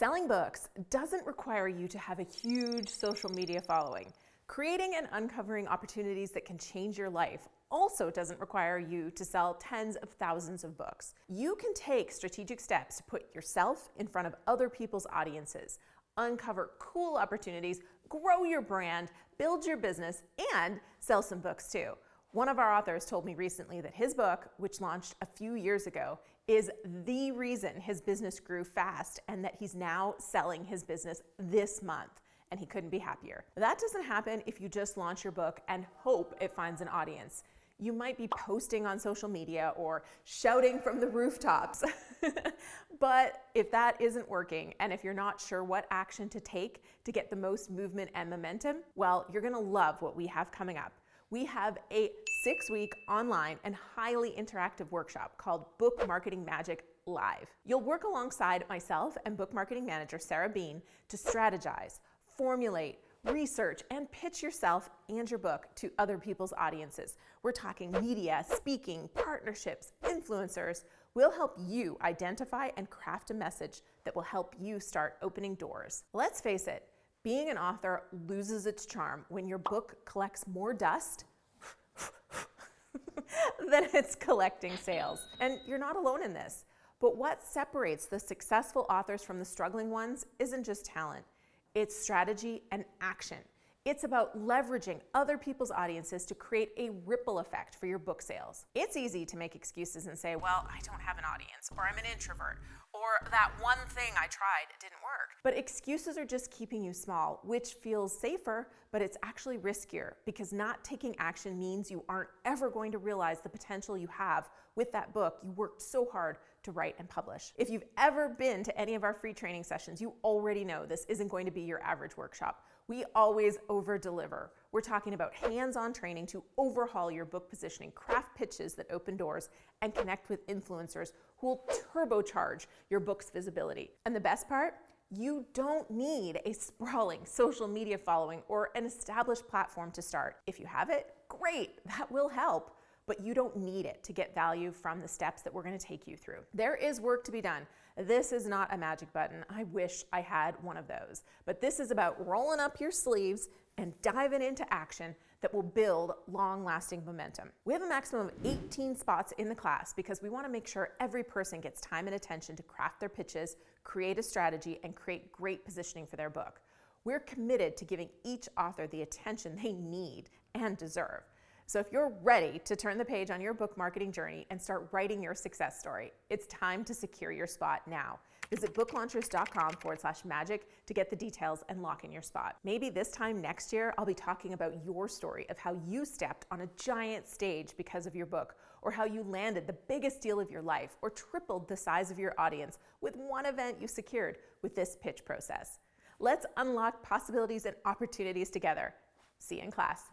Selling books doesn't require you to have a huge social media following. Creating and uncovering opportunities that can change your life also doesn't require you to sell tens of thousands of books. You can take strategic steps to put yourself in front of other people's audiences, uncover cool opportunities, grow your brand, build your business, and sell some books too. One of our authors told me recently that his book, which launched a few years ago, is the reason his business grew fast and that he's now selling his business this month, and he couldn't be happier. That doesn't happen if you just launch your book and hope it finds an audience. You might be posting on social media or shouting from the rooftops. But if that isn't working, and if you're not sure what action to take to get the most movement and momentum, well, you're gonna love what we have coming up. We have a 6-week online and highly interactive workshop called Book Marketing Magic Live. You'll work alongside myself and book marketing manager Sarah Bean to strategize, formulate, research, and pitch yourself and your book to other people's audiences. We're talking media, speaking, partnerships, influencers. We'll help you identify and craft a message that will help you start opening doors. Let's face it, being an author loses its charm when your book collects more dust than it's collecting sales. And you're not alone in this. But what separates the successful authors from the struggling ones isn't just talent. It's strategy and action. It's about leveraging other people's audiences to create a ripple effect for your book sales. It's easy to make excuses and say, well, I don't have an audience, or I'm an introvert, or that one thing I tried didn't work. But excuses are just keeping you small, which feels safer, but it's actually riskier because not taking action means you aren't ever going to realize the potential you have with that book you worked so hard to write and publish. If you've ever been to any of our free training sessions, you already know this isn't going to be your average workshop. We always over-deliver. We're talking about hands-on training to overhaul your book positioning, craft pitches that open doors, and connect with influencers who will turbocharge your book's visibility. And the best part? You don't need a sprawling social media following or an established platform to start. If you have it, great, that will help. But you don't need it to get value from the steps that we're going to take you through. There is work to be done. This is not a magic button. I wish I had one of those. But this is about rolling up your sleeves and diving into action that will build long-lasting momentum. We have a maximum of 18 spots in the class because we want to make sure every person gets time and attention to craft their pitches, create a strategy, and create great positioning for their book. We're committed to giving each author the attention they need and deserve. So if you're ready to turn the page on your book marketing journey and start writing your success story, it's time to secure your spot now. Visit booklaunchers.com/magic to get the details and lock in your spot. Maybe this time next year, I'll be talking about your story of how you stepped on a giant stage because of your book, or how you landed the biggest deal of your life, or tripled the size of your audience with one event you secured with this pitch process. Let's unlock possibilities and opportunities together. See you in class.